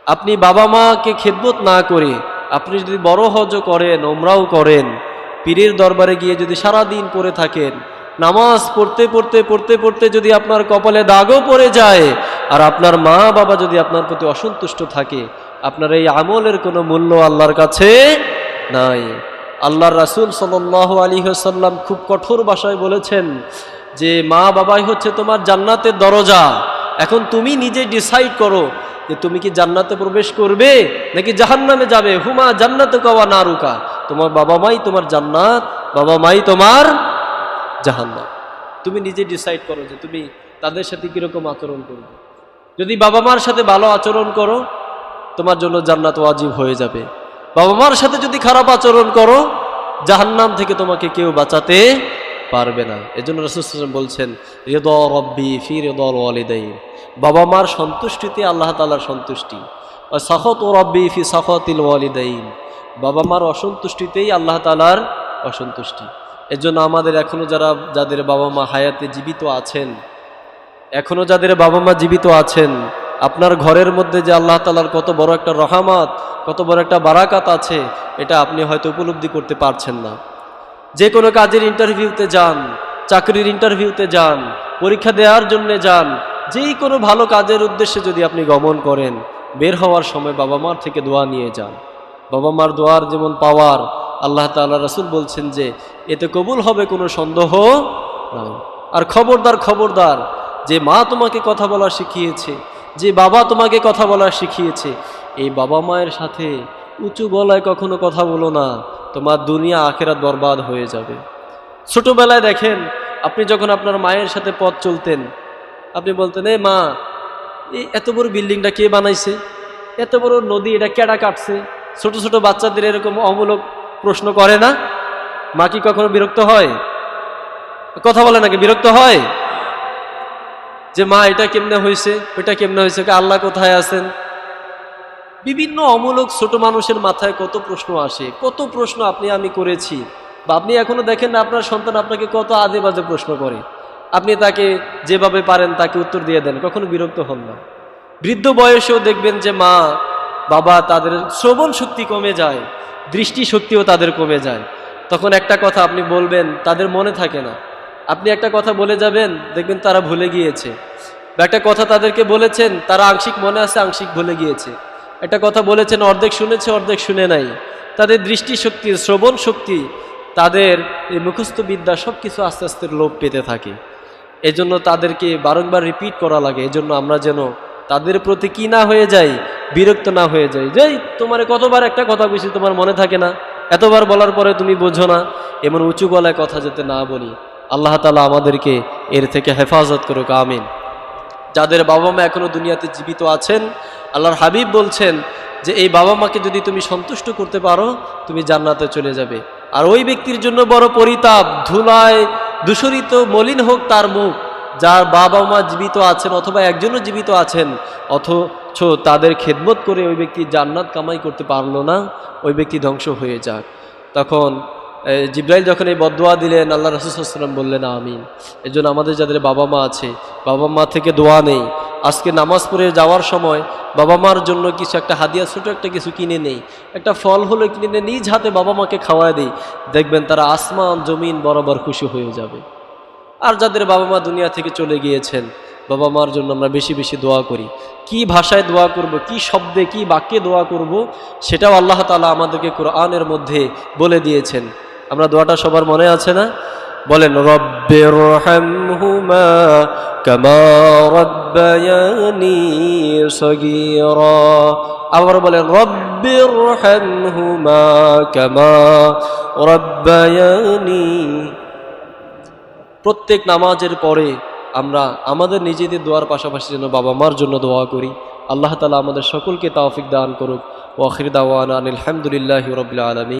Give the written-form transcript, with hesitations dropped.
আপনি বাবা মাকে খেদমত না করে আপনি যদি বড় হজও করেন, ওমরাও করেন, পীরের দরবারে গিয়ে যদি সারাদিন পড়ে থাকেন, নামাজ পড়তে পড়তে পড়তে পড়তে যদি আপনার কপালে দাগও পড়ে যায়, আর আপনার মা বাবা যদি আপনার প্রতি অসন্তুষ্ট থাকে, আপনার এই আমলের কোনো মূল্য আল্লাহর কাছে নাই। আল্লাহর রাসূল সাল্লাল্লাহু আলাইহি ওয়াসাল্লাম খুব কঠোর ভাষায় বলেছেন যে মা বাবাই হচ্ছে তোমার জান্নাতের দরজা। এখন তুমি নিজে ডিসাইড করো যে তুমি কি জান্নাতে প্রবেশ করবে নাকি জাহান্নামে যাবে। হুমা জান্নাতুকা ওয়া নারুকা, তোমার বাবা মাই তোমার জান্নাত, বাবা মাই তোমার জাহান্নাম। তুমি নিজে ডিসাইড করো যে তুমি তাদের সাথে কিরকম আচরণ করবে। যদি বাবা মার সাথে ভালো আচরণ করো, তোমার জন্য জান্নাত ওয়াজিব হয়ে যাবে। বাবা মার সাথে যদি খারাপ আচরণ করো, জাহান্নাম থেকে তোমাকে কেউ বাঁচাতে পারবে না। এজন্য রাসূল সাল্লাল্লাহু আলাইহি ওয়াসাল্লাম বলছেন, রিদা রাব্বি ফি রিদাল ওয়ালিদাইন, বাবা মার সন্তুষ্টিতে আল্লাহ তাআলার সন্তুষ্টি, আর সাখাতু রাব্বি ফি সাখাতিল ওয়ালিদাইন, বাবা মার অসন্তুষ্টিতেই আল্লাহ তাআলার অসন্তুষ্টি। এজন্য আমাদের এখনো যাদের বাবা মা হায়াতে জীবিত আছেন, এখনো যাদের বাবা মা জীবিত আছেন, আপনার ঘরের মধ্যে যে আল্লাহ তাআলার কত বড় একটা রহমত, কত বড় একটা বারাকাত আছে, এটা আপনি হয়তো উপলব্ধি করতে পারছেন না। যে কোনো কাজের ইন্টারভিউতে যান, চাকরির ইন্টারভিউতে যান, পরীক্ষা দেওয়ার জন্য যান, যেই কোনো ভালো কাজের উদ্দেশ্যে যদি আপনি গমন করেন, বের হওয়ার সময় বাবা মার থেকে দোয়া নিয়ে যান। বাবা মার দোয়ার যেমন পাওয়ার, আল্লাহ তাআলা রাসূল বলছেন যে এতে কবুল হবে কোনো সন্দেহ নাই। আর খবরদার খবরদার, যে মা তোমাকে কথা বলা শিখিয়েছে, যে বাবা তোমাকে কথা বলা শিখিয়েছে, এই বাবা মায়ের সাথে উঁচু গলায় কখনো কথা বলো না, তোমার দুনিয়া আখিরাত বরবাদ হয়ে যাবে। ছোটবেলায় দেখেন, আপনি যখন আপনার মায়ের সাথে পথ চলতেন, আপনি বলতেন, এ মা, এই এত বড় বিল্ডিংটা কে বানাইছে, এত বড় নদী এটা কেডা কাটছে। ছোট ছোট বাচ্চাদের এরকম অমূলক প্রশ্ন করে না? মা কি কখনো বিরক্ত হয়? কথা বলে নাকি বিরক্ত হয়? যে মা এটা কেমনে হয়েছে, ওইটা কেমনে হয়েছে, আল্লাহ কোথায় আছেন? বিভিন্ন অমূলক ছোট মানুষের মাথায় কত প্রশ্ন আসে, কত প্রশ্ন আপনি আমি করেছি। বা আপনি এখনো দেখেন না আপনার সন্তান আপনাকে কত আজে বাজে প্রশ্ন করে, আপনি তাকে যেভাবে পারেন তাকে উত্তর দিয়ে দেন, কখনো বিরক্ত হন না। বৃদ্ধ বয়সেও দেখবেন যে মা বাবা তাদের শ্রবণ শক্তি কমে যায়, দৃষ্টি শক্তিও তাদের কমে যায়। তখন একটা কথা আপনি বলবেন, তাদের মনে থাকে না। আপনি একটা কথা বলে যাবেন, দেখবেন তারা ভুলে গিয়েছে। বা একটা কথা তাদেরকে বলেছেন, তারা আংশিক মনে আছে, আংশিক ভুলে গিয়েছে। একটা কথা বলেছেন, অর্ধেক শুনেছে, অর্ধেক শুনে নাই। তাদের দৃষ্টি শক্তি, শ্রবণ শক্তি, তাদের এই মুখস্থ বিদ্যা সব কিছু আস্তে আস্তে লোপ পেতে থাকে। এজন্য তাদেরকে বারংবার রিপিট করা লাগে। এজন্য আমরা যেন তাদের প্রতি কি না হয়ে যাই, বিরক্ত না হয়ে যাই। যে তোমার কতবার একটা কথা বলছি, তোমার মনে থাকে না, এতবার বলার পরে তুমি বোঝো না, এমন উঁচু গলায় কথা যাতে না বলি। আল্লাহ তাআলা আমাদেরকে এর থেকে হেফাজত করুক, আমিন। যাদের বাবা মা এখনো দুনিয়াতে জীবিত আছেন, আল্লাহর হাবিব বলছেন যে এই বাবা মাকে যদি তুমি সন্তুষ্ট করতে পারো, তুমি জান্নাতে চলে যাবে। আর ওই ব্যক্তির জন্য বড় পরিতাপ, ধুলায় দূষরিত মলিন হোক তার মুখ, যার বাবা মা জীবিত আছেন অথবা একজনও জীবিত আছেন, অথচ তাদের খেদমত করে ওই ব্যক্তি জান্নাত কামাই করতে পারলো না, ওই ব্যক্তি ধ্বংস হয়ে যাক। তখন জিবরাইল যখন এই বদদোয়া দিলেন, আল্লাহ রাসূল সাল্লাল্লাহু আলাইহি ওয়াসাল্লাম বললেন আমিন। এজন্য আমাদের যাদের বাবা মা আছে, বাবা মা থেকে দোয়া নেই। আজকে নামাজ পড়ে যাওয়ার সময় বাবা মার জন্য কিছু একটা হাদিয়া, ছোট একটা কিছু কিনে নেই, একটা ফল হলো কিনে নিয়ে নিজ হাতে বাবা মাকে খাওয়ায় দেই, দেখবেন তারা আসমান জমিন বরাবর খুশি হয়ে যাবে। আর যাদের বাবা মা দুনিয়া থেকে চলে গিয়েছেন, বাবা মার জন্য আমরা বেশি বেশি দোয়া করি। কি ভাষায় দোয়া করব, কি শব্দে, কি বাক্যে দোয়া করব, সেটাও আল্লাহ তাআলা আমাদেরকে কোরআনের মধ্যে বলে দিয়েছেন। আমরা দোয়াটা সবার মনে আছে না? বলেন, রব্বিরহামহুমা কামা রাব্বায়ানি সগীরা। আবার বলেন, রব্বিরহামহুমা কামা রাব্বায়ানি। প্রত্যেক নামাজের পরে আমরা আমাদের নিজেদের দোয়ার পাশাপাশি যেন বাবা মার জন্য দোয়া করি। আল্লাহ তাআলা আমাদের সকলকে তৌফিক দান করুক। ওয়া আখির দাওয়ানা আলহামদুলিল্লাহি রাব্বিল আলামিন।